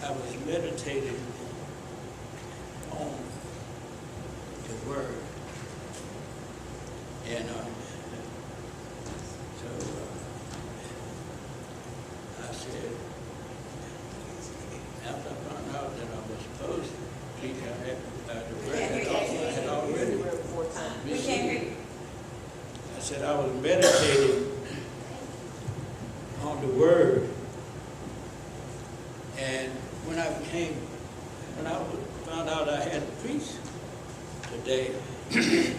I was meditating on the Word, and so I said, after I found out that I was supposed to teach, I had the Word that I had already. We can't hear you. I said I was meditating on the Word, and when I found out I had to preach today, the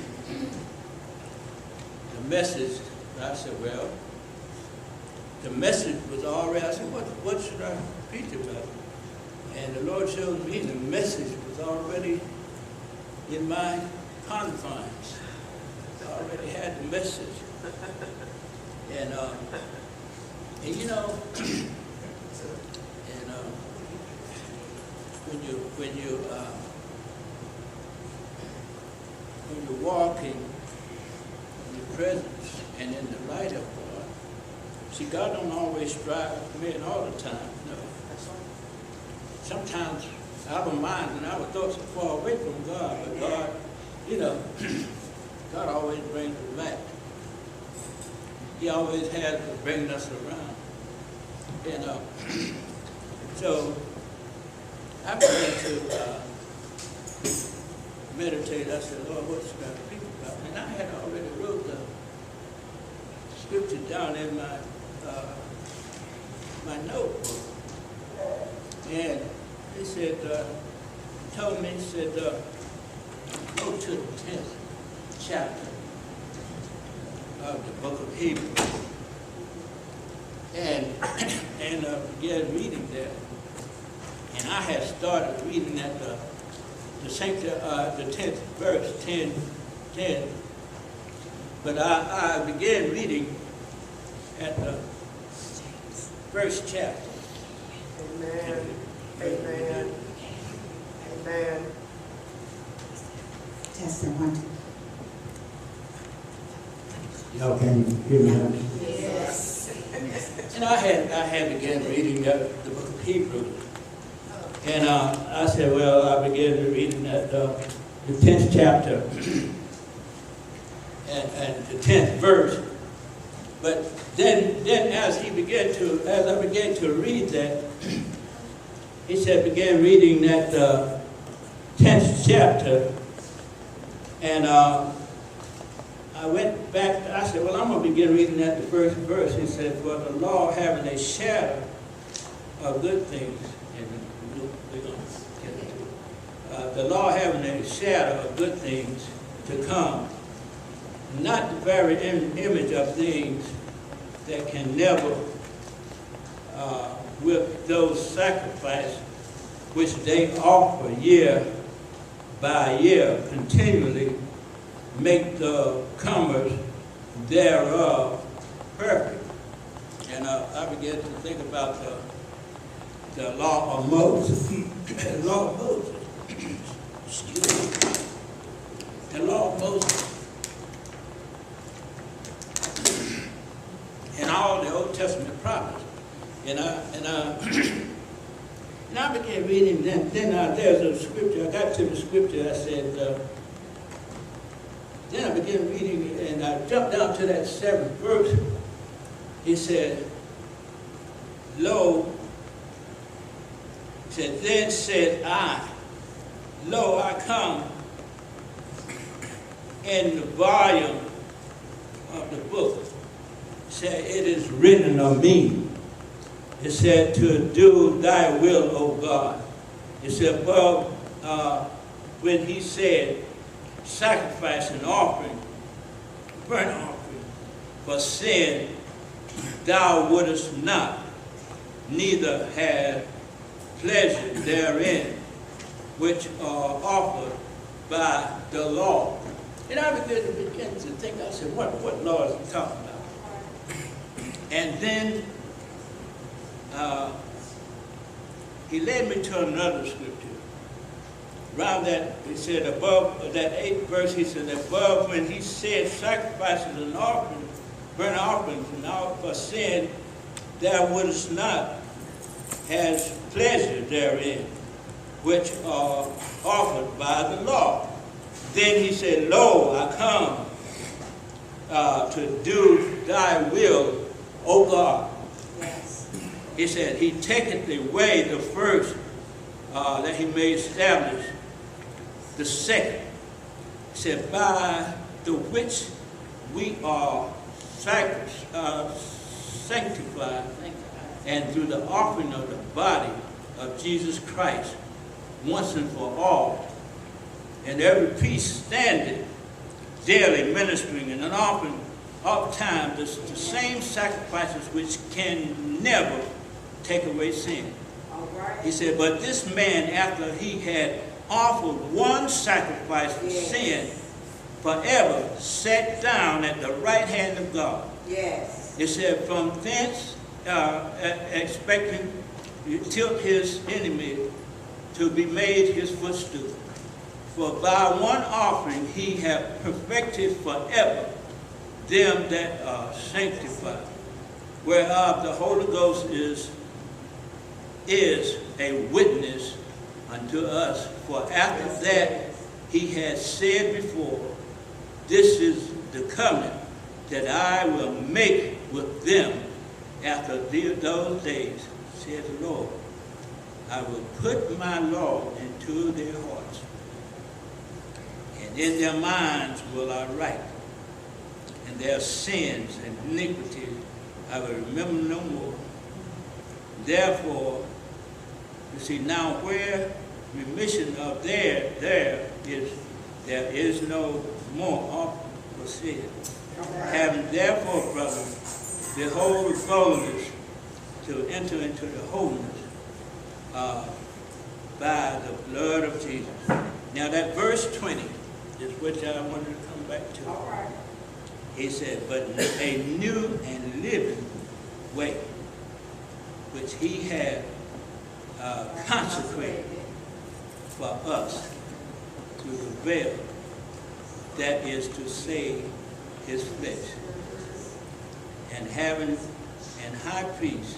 message, I said, well, the message was already, I said, what should I preach about? And the Lord showed me the message was already in my confines. I already had the message. And you know, when you're walking in the presence and in the light of God, see, God don't always strive for me all the time. No. Sometimes our mind and our thoughts are far away from God, but God, you know, God always brings us back. He always has to bring us around. And so I began to meditate. I said, Lord, what should I preach about? And I had already wrote the scripture down in my my notebook. And he said, told me, he said, go to the 10th chapter of the book of Hebrews. And began reading there. And I had started reading at the 10th verse, 10. But I began reading at the first chapter. Amen. Amen. Amen. Testing one. Y'all can hear me now? Yes. And I had began reading the book of Hebrews. And I said, well, I began reading at the 10th chapter and the 10th verse. But then as I began to read that, he said, began reading that 10th chapter, and I went back, I said, well, I'm going to begin reading at the first verse. He said, for the law having a shadow of good things, and we're going to get into it. The law having a shadow of good things to come, not the very image of things that can never, with those sacrifices which they offer year by year, continually make the comers thereof perfect. And I began to think about the law of Moses. The law of Moses. Excuse me. The law of Moses. Testament prophets. And I began reading, then there's a scripture, I got to the scripture, I said, then I began reading, and I jumped down to that 7th verse. He said, lo, he said, then said I, lo, I come in the volume of the book. He said, it is written of me. It said, to do thy will, O God. It said, well, when he said, sacrifice and offering, burnt offering, for sin, thou wouldest not, neither had pleasure therein, which are offered by the law. And I began to think, I said, what law is he talking about? And then he led me to another scripture. Around that, he said, above that 8th verse, he said, above when he said sacrifices and offerings, burnt offerings and all for sin, thou wouldest not has pleasure therein, which are offered by the law. Then he said, lo, I come to do thy will, O God. Yes. He said, he taketh away the first that he may establish the second. He said, by the which we are sanctified, and through the offering of the body of Jesus Christ, once and for all. And every priest standeth daily ministering and an offering of time the same sacrifices which can never take away sin. All right. He said, but this man, after he had offered one sacrifice for sin, forever sat down at the right hand of God. Yes. It said, from thence expecting till his enemy to be made his footstool. For by one offering he hath perfected forever them that are sanctified, whereof the Holy Ghost is a witness unto us. For after that he has said before, this is the covenant that I will make with them after those days, saith the Lord. I will put my law into their hearts, and in their minds will I write, and their sins and iniquities I will remember no more. Therefore, you see, now where remission of there is no more offering for sin. Having therefore, brothers, the whole boldness to enter into the holiness by the blood of Jesus. Now that verse 20 is which I wanted to come back to. All right. He said, but a new and living way, which he had consecrated for us through the veil, that is to save his flesh. And having an high priest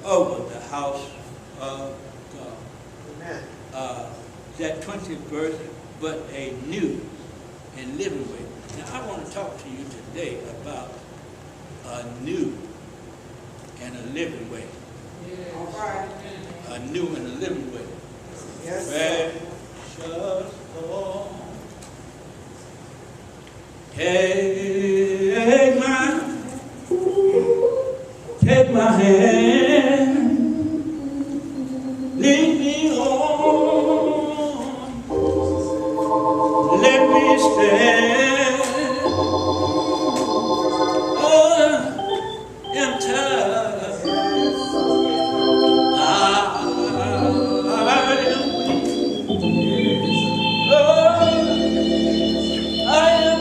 over the house of God. Amen. That 20th verse, but a new and living way. Now I want to talk to you today about a new and a living way. All right. A new and a living way. Yes. Precious Lord, take my hand, lead me on, let me stand until I am weak. I am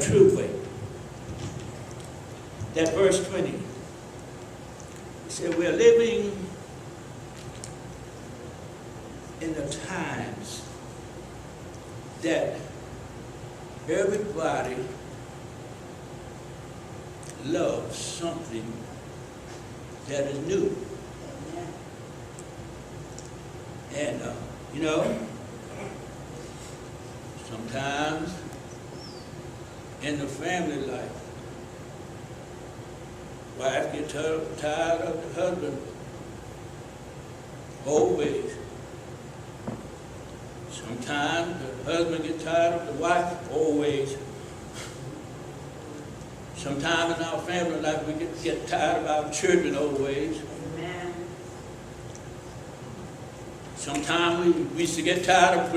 true way. That verse 20. He said, we're living in the times that everybody loves something that is new. And, you know, sometimes in the family life, wife gets tired of the husband old ways. Sometimes the husband gets tired of the wife old ways. Sometimes in our family life we get tired of our children old ways. Amen. Sometimes we used to get tired of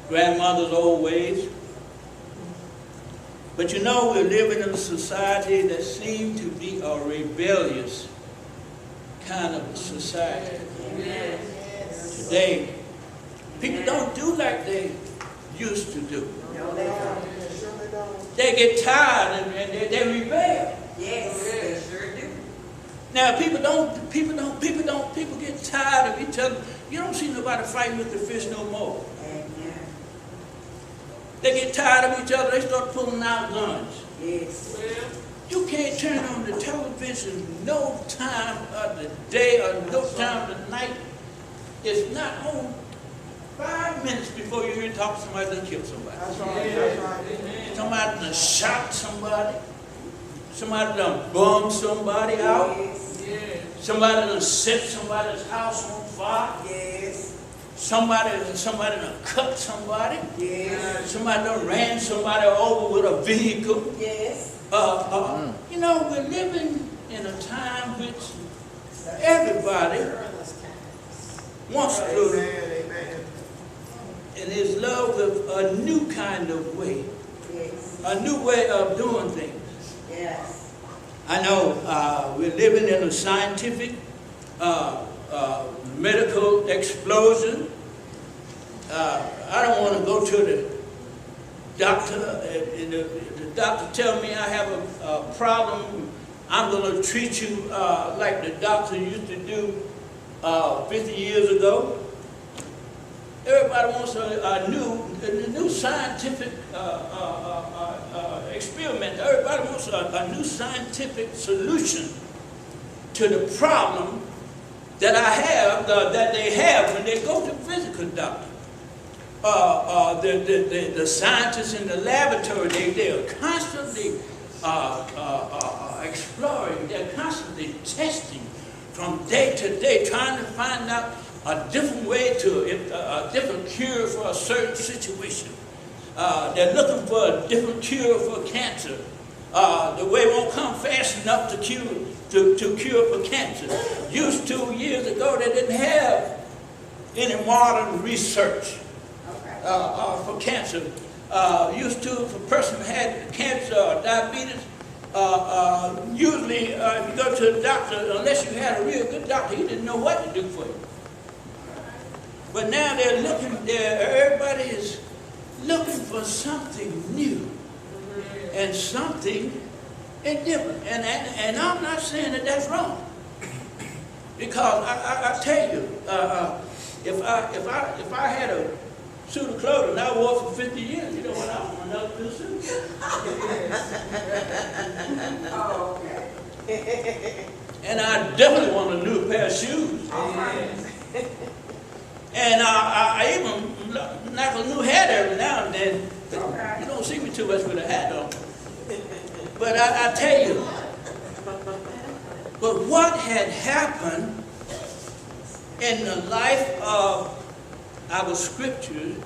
grandmother's old ways. But you know, we're living in a society that seems to be a rebellious kind of society. Amen. Today, people don't do like they used to do. No, they don't. Surely don't. They get tired and they rebel. Yes, they sure do. Now, people get tired of each other. You don't see nobody fighting with the fish no more. Amen. They get tired of each other, they start pulling out guns. Yes. You can't turn on the television no time of the day or no time of the night. It's not on 5 minutes before you hear talk somebody done killed somebody. That's right, that's right. Somebody done shot somebody. Somebody done bummed somebody out. Yes. Somebody done set somebody's house on fire. Yes. Somebody done cut somebody. Yes. Somebody done ran somebody over with a vehicle. Yes. You know, we're living in a time which everybody wants to, Amen, amen. and is loved with a new kind of way, Yes. a new way of doing things. Yes. I know we're living in a scientific, medical explosion. I don't want to go to the doctor and the doctor tell me I have a problem. I'm going to treat you like the doctor used to do 50 years ago. Everybody wants a new scientific experiment. Everybody wants a new scientific solution to the problem that I have, that they have when they go to physical doctor. The scientists in the laboratory, they are constantly exploring, they're constantly testing from day to day, trying to find out a different way a different cure for a certain situation. They're looking for a different cure for cancer. The way won't come fast enough to cure for cancer. Used to years ago, they didn't have any modern research for cancer. Used to, if a person had cancer or diabetes, usually if you go to a doctor, unless you had a real good doctor, he didn't know what to do for you. But now everybody is looking for something new and something different. And I'm not saying that that's wrong. Because I tell you, if I had a suit of clothing I wore for 50 years, you know what, I want another new suit. Oh, okay. And I definitely want a new pair of shoes. And I even knock a new hat every now and then. Okay. You don't see me too much with a hat on. But I tell you, but what had happened in the life of our scriptures,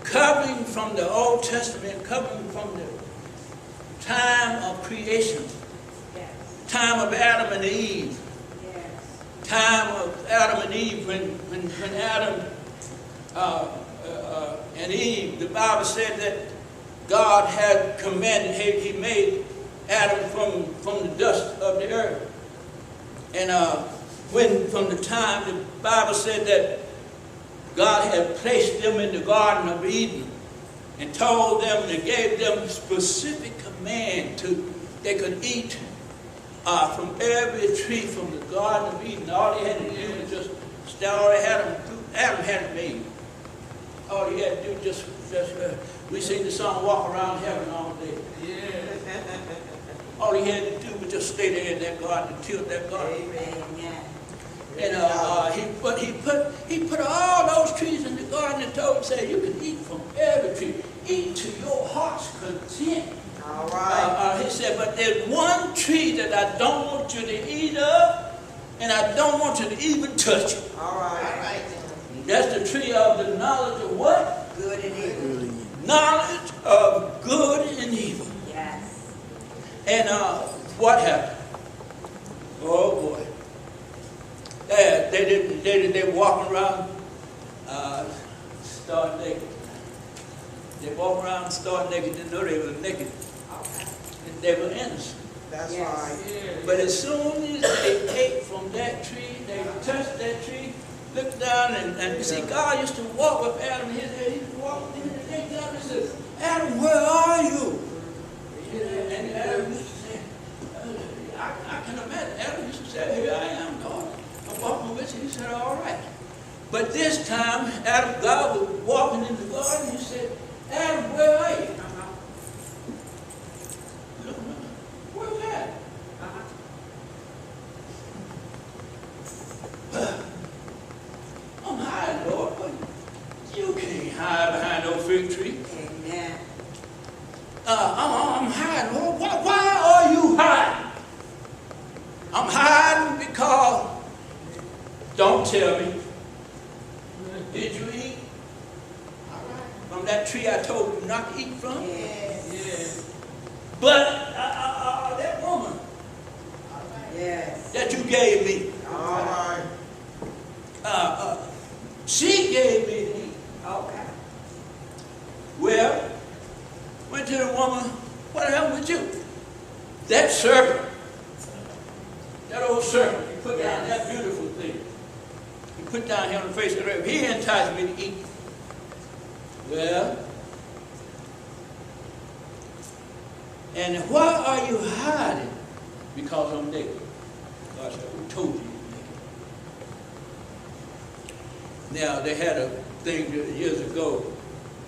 covering from the Old Testament, covering from the time of creation, Yes. time of Adam and Eve, Yes. time of Adam and Eve, when Adam and Eve, the Bible said that God had commanded, he made Adam from the dust of the earth. And from the time the Bible said that God had placed them in the Garden of Eden, and told them and gave them specific command they could eat from every tree from the Garden of Eden. All they had to do was just, Adam had it made. All he had to do just we sing the song, walk around heaven all day. All he had to do was just stay there in that garden and till that garden. Amen. And he put all those trees in the garden and told him, said, you can eat from every tree. Eat to your heart's content. All right. He said, but there's one tree that I don't want you to eat of, and I don't want you to even touch it. All right. That's the tree of the knowledge of what? Good and evil. Knowledge of good and evil. Yes. And what happened? Oh boy. They were walking around stark naked. They walked around and stark naked, didn't know they were naked. And they were innocent. That's Yes. right. But as soon as they ate from that tree, they touched that tree, looked down, and you see, God used to walk with Adam. He used to walk with him and take down and said, Adam, where are you? And Adam used to say, I can imagine. Adam used to say, here I am, God. I'm walking with you. He said, all right. But this time, God was walking in the garden. He said, Adam, where are you? Where's that? I'm hiding, Lord. But you can't hide behind no fig tree. Amen. I'm hiding, Lord. Why are you hiding? I'm hiding because, don't tell me, did you eat from that tree I told you not to eat from? Yes. But that woman Yes. that you gave me, All right. she gave me to eat. Okay. Well, went to the woman, what happened with you? That serpent, that old serpent, he put down that beautiful thing. He put down here on the face of the earth. He enticed me to eat. Well, and why are you hiding? Because I'm naked. God said, who told you you're naked? Now, they had a thing years ago.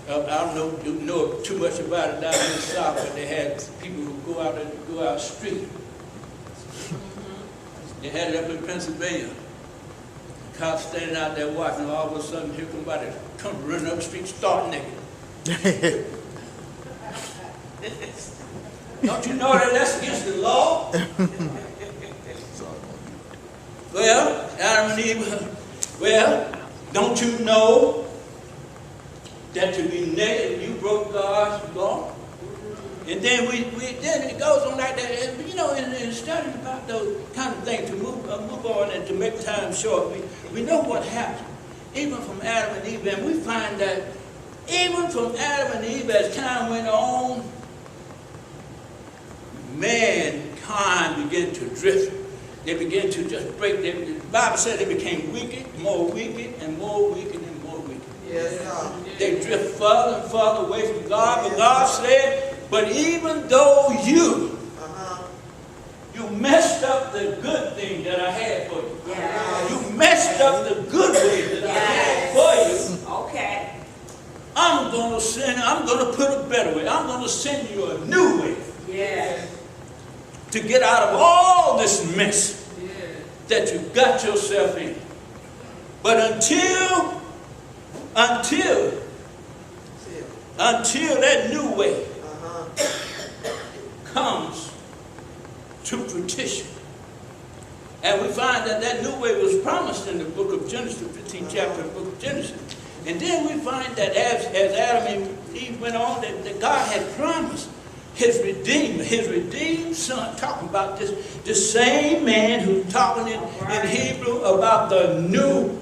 I don't know too much about it down in the South, but they had people who go out the street. They had it up in Pennsylvania. The cops standing out there watching, all of a sudden here somebody come running up the street, start naked. Don't you know that that's against the law? Well, Adam and Eve, well, don't you know that to be naked, you broke God's law? And then then it goes on like that. And, you know, in studying about those kind of things, to move on and to make time short, we know what happened. Even from Adam and Eve, and we find that even from Adam and Eve, as time went on, mankind began to drift. They began to just break. The Bible said they became wicked, and more wicked, and more wicked, and more wicked. Yes, sir. They drift further and further away from God. But God said, but even though you messed up the good thing that I had for you. Yes. You messed up the good way that I had for you. Okay. I'm going to put a better way. I'm going to send you a new way Yes. to get out of all this mess that you got yourself in. But until that new way comes to fruition. And we find that new way was promised in the book of Genesis, the 15th chapter of the book of Genesis. And then we find that as Adam and Eve went on, that God had promised his redeemed son, talking about this same man who's talking in Hebrew about the new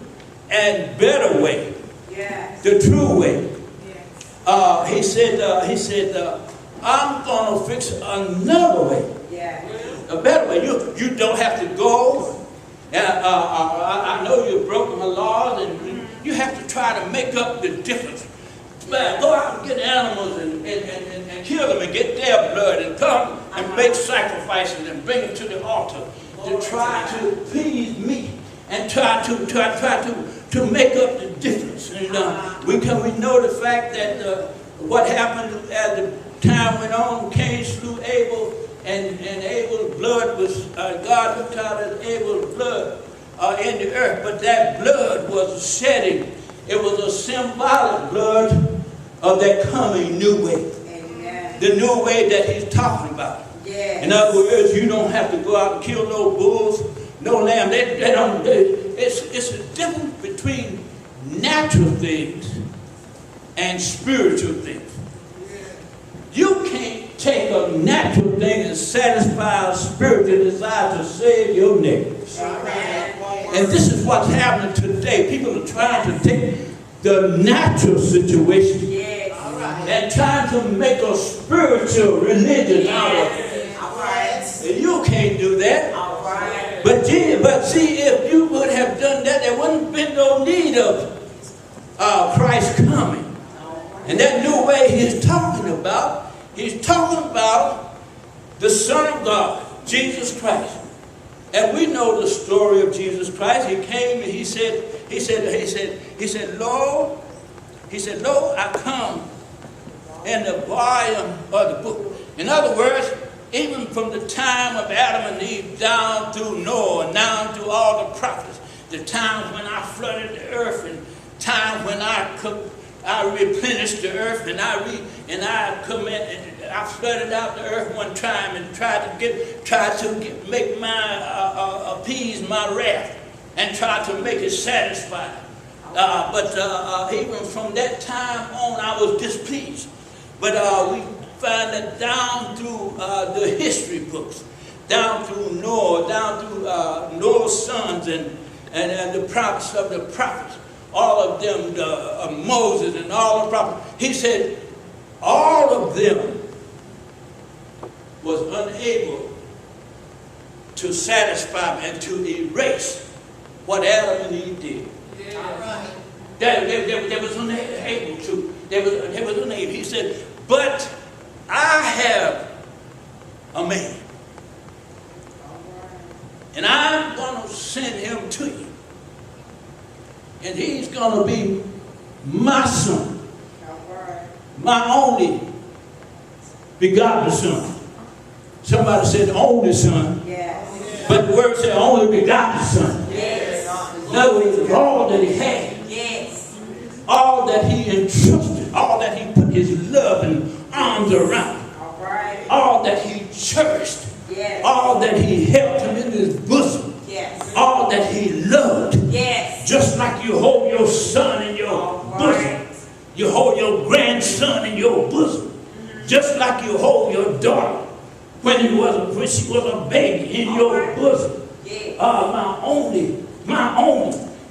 and better way, Yes. the true way. Yes. He said, I'm going to fix another way, Yes. a better way. You don't have to go. I know you've broken my laws, and you have to try to make up the difference. Man, go out and get animals and kill them and get their blood and come and make sacrifices and bring them to the altar to try to please me and try to make up the difference. And we know the fact that what happened as the time went on, Cain slew Abel, and Abel's blood was, God looked out at Abel's blood in the earth, but that blood was shedding. It was a symbolic blood of that coming new way. Amen. The new way that he's talking about. Yes. In other words, you don't have to go out and kill no bulls, no lamb. It's a difference between natural things and spiritual things. You can't take a natural thing and satisfy a spiritual desire to save your neighbors. Amen. And this is what's happening today. People are trying to take the natural situation Yes. and trying to make a spiritual religion out of it. All right. And you can't do that. All right. But see, if you would have done that, there wouldn't have been no need of Christ coming. And that new way he's talking about the Son of God, Jesus Christ. And we know the story of Jesus Christ. He came and he said, Lord, I come in the volume of the book. In other words, even from the time of Adam and Eve down through Noah, and down through all the prophets, the time when I flooded the earth, and time when I replenished the earth, and I flooded out the earth one time and tried to appease my wrath and tried to make it satisfied. But even from that time on, I was displeased. But we find that down through the history books, down through Noah, down through Noah's sons and the prophets of the prophets, all of them, Moses and all the prophets, he said all of them was unable to satisfy and to erase what Adam and Eve did. Yeah. They was unable to. They was unable. He said, but I have a man, and I'm going to send him to you, and he's going to be my son, my only begotten son. Somebody said only son, Yes. but the word said only begotten son. Yes. In other words, all that he had, Yes. all that he entrusted, all that he put his love and arms around, All right. all that he cherished, Yes. all that he held him in his bosom, Yes. all that he loved, Yes. just like you hold your son in your All bosom, right. you hold your grandson in your bosom, just like you hold your daughter when she was a baby in your bosom. Yes. My only,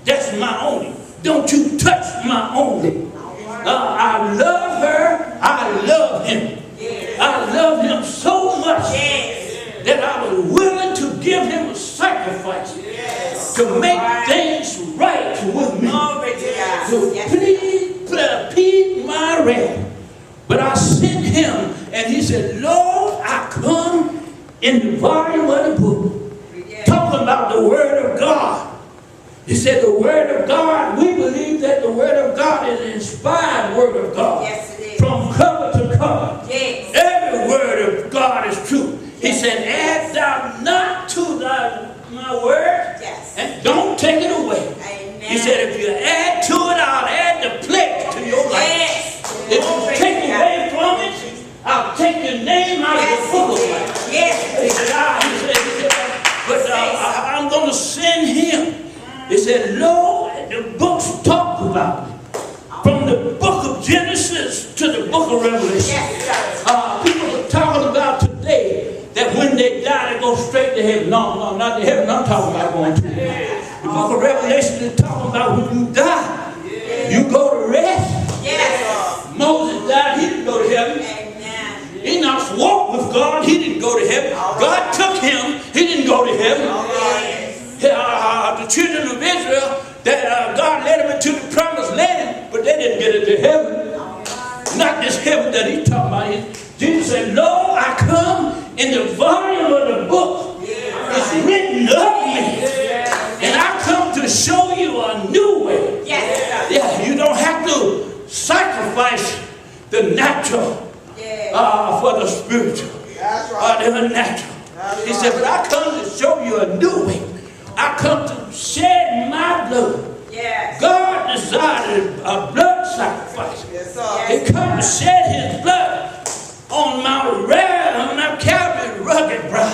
that's my only. Don't you touch my only. I love her, I love him. Yes. I love him so much Yes. that I was willing to give him a sacrifice Yes. to make things right with me. Glory to God. To Yes. appease my wrath. But I sent him, and he said, Lord, I come in the volume of the book, Yes. talking about the Word of God. He said the Word of God, we believe that the Word of God is an inspired Word of God. Yes, it is. From cover to cover. Yes. Every Word of God is true. He said, add thou not to my Word, Yes. and don't take it away. Amen. He said, if you add to it, I'll add the plague to your life. Yes. If you take away from it, I'll take your name out of the book of life. Yes. He said, but I'm going to send him. He said, Lord, the books talk about it. From the book of Genesis to the book of Revelation. Yes. People are talking about today that when they die, they go straight to heaven. No, not to heaven. I'm talking about going to heaven. The book of Revelation is talking about when you die, you go to rest. Yes. Moses died, he didn't go to heaven. Amen. Enoch walked with God, he didn't go to heaven. God took him, he didn't go to heaven. Yes. The children of Israel, that God led them into the promised land, but they didn't get into heaven. not this heaven that he's talking about. Jesus said, Lord, I come in the volume of the book. It's written of me. And I come to show you a new way. Yeah, you don't have to sacrifice the natural for the spiritual. The natural. He said, but I come to show you a new way. I come to shed my blood. God desired a blood sacrifice. He come to shed his blood on Mount Calvary rugged brow.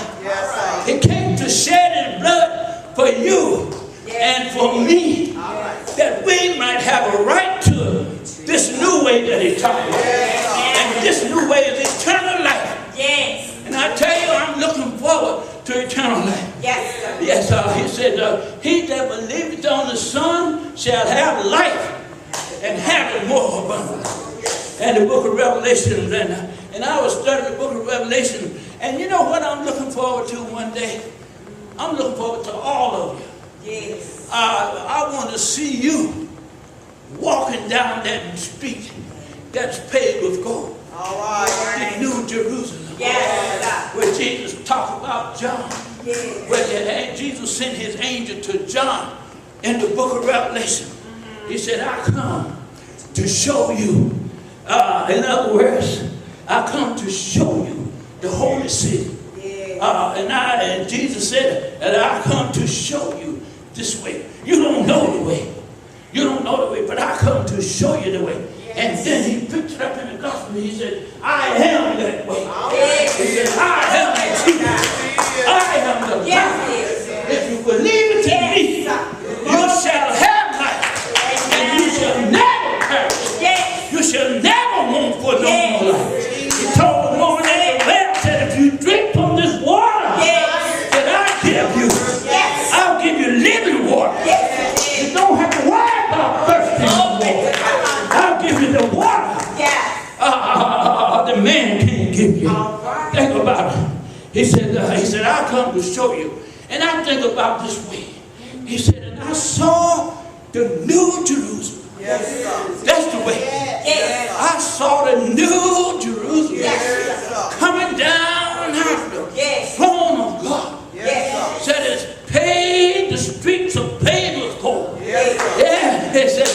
He came to shed his blood for you and for me, that we might have a right to this new way that he's talking about. And this new way is eternal life. And I tell you, I'm looking forward to eternal life. Yes, he said, he that believeth on the Son shall have life and have it more abundantly. And the book of Revelation, and I was studying the book of Revelation, and you know what I'm looking forward to one day? I'm looking forward to all of you. I want to see you walking down that street that's paved with gold. The New Jerusalem. Where Jesus talked about John. Where Jesus sent his angel to John in the book of Revelation. He said, I come to show you. In other words, I come to show you the holy city. And Jesus said that I come to show you this way. You don't know the way. You don't know the way, but I come to show you the way. And then he picked it up in the gospel. He said, I am that way. He said, I am the truth. I am the life. If you believe it in me, you shall have life. And you shall never perish. You shall never want for no more life. He told the woman at the well, said, if you drink from this water that I give you, I'll give you living water. You don't have to worry about thirsting no more. I'll give you the water. The man can't give you. Think about it. He said, I come to show you. And I think about this way. He said, and I saw the New Jerusalem. That's the way. I saw the New Jerusalem coming down out of the throne of God. Said it's paved, the streets are paved with gold. It said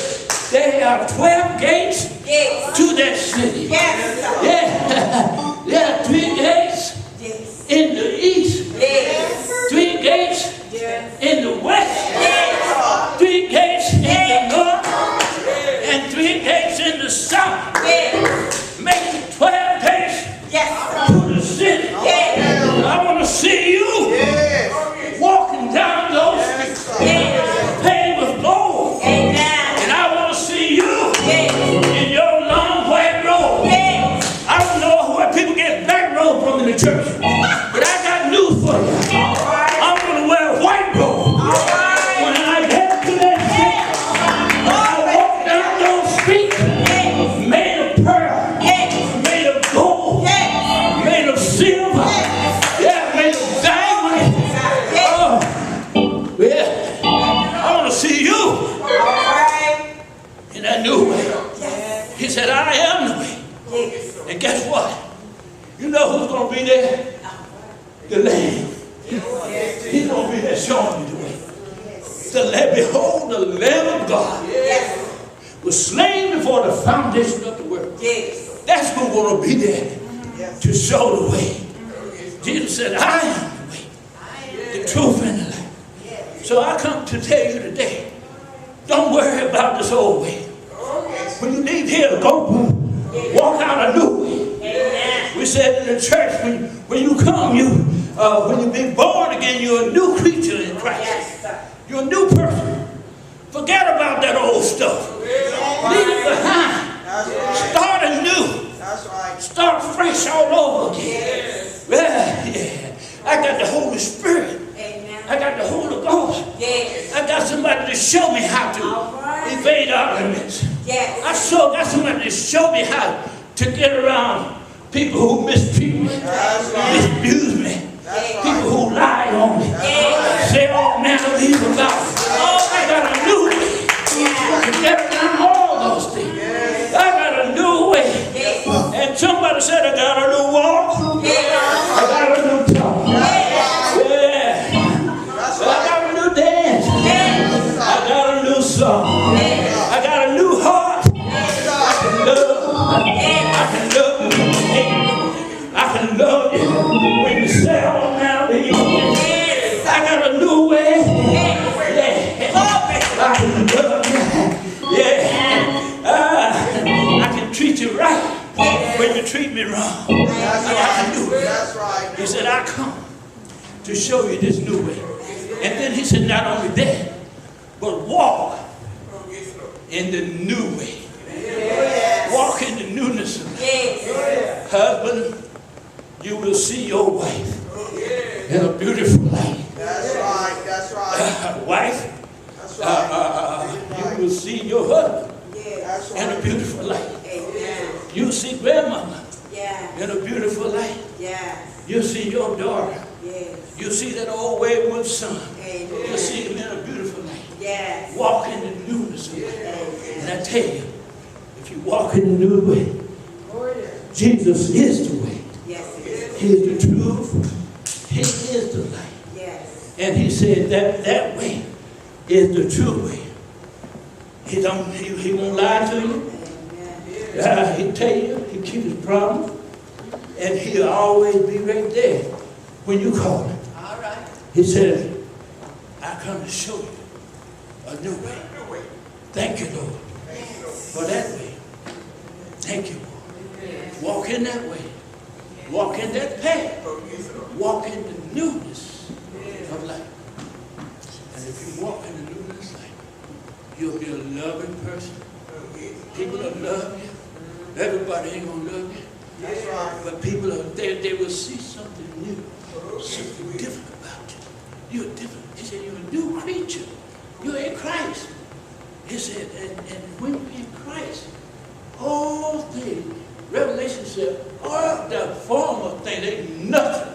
there are 12 gates to that city. There are 3 gates in the east, 3 gates in the west, 3 gates in the north, and 3 gates in the south. Make 12 gates to the city. I want to see you walking down those streets, paved with gold. And I want to see you in your long white robe. I don't know where people get black robe from in the church, but I got news for you. I'm going to wear a white robe. When I get to that street, I walk down those streets made of pearl, made of gold, made of silver, made of diamond. I want to see you in that new way. He said, I am the way. And guess what? You know who's going to be there? The Lamb. He's going to be there showing you the way. Behold, the Lamb of God was slain before the foundation of the world. That's who's going to be there to show the way. Jesus said, I am the way, the truth, and the life. So I come to tell you today, don't worry about this old way. When you leave here, go walk out a new way. We said in the church, when you come, when you be born again, you're a new creature in Christ. You're a new person. Forget about that old stuff. Leave it behind. Start anew. Start fresh all over again. I got the Holy Spirit. I got the Holy Ghost. I got somebody to show me how to evade arguments. I got somebody to show me how to get around people who mistreat me, misabuse me, people who lie on me, say all manner of evil about me. I got a new way to get around all those things. I got a new way got a new walk. I got a new talk. Yeah. That's I got a new dance. I got a new song. I got a new heart. I can love. I can love you when you say all now to you. I got a new way. Yeah. I can love you. Yeah. I can treat you right when you treat me wrong. That's right. He said, I come to show you this new way. And then he said, not only that, but walk in the new way. Walk in the newness of life. Husband, you will see your wife in a beautiful light. That's right. That's right. Wife, That's right. you will see your husband That's in a right. beautiful light. You will see grandmama in a beautiful light. You'll see your daughter. You'll see that old wayward son. You'll see him in a beautiful light. Walk in the newness of life. And I tell you, if you walk in the new way, Jesus is the way. He is the truth. He is the light. And he said that way is the true way. He won't lie to you. He'll tell you, he'll keep his promise. And he'll always be right there when you call him. He said, I come to show you a new way. Thank you, Lord, for that way. Thank you, Lord. Walk in that way. Walk in that path. Walk in the newness of life. And if you walk in the newness of life, you'll be a loving person. People will love you. Everybody ain't gonna love you. That's right. But people, they will see something new, something different about you. You're different. He said, you're a new creature. You're in Christ. He said, and when you're in Christ, all things, Revelation said, all the former things, ain't nothing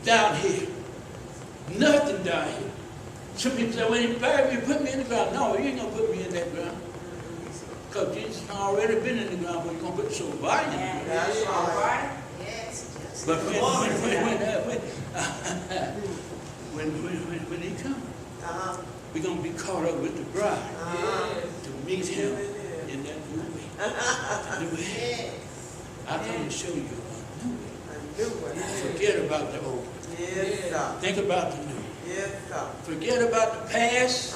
down here. Nothing down here. Some people say, well, you buried me, put me in the ground. No, you ain't going to put me in that ground. Because Jesus already been in the ground, but you're going to put so body in the ground. That's right. But when he comes, we're going to be caught up with the bride to meet him in that new way. The new way. I come to show you a new way. Forget about the old. Yes, sir. Think about the new. Yes, sir. Forget about the past.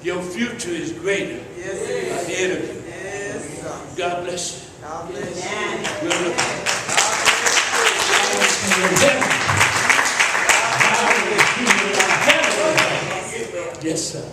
Your future is greater Yes, it is. ahead of you. Yes, sir. God bless you. God bless you. Good luck. Yes, sir.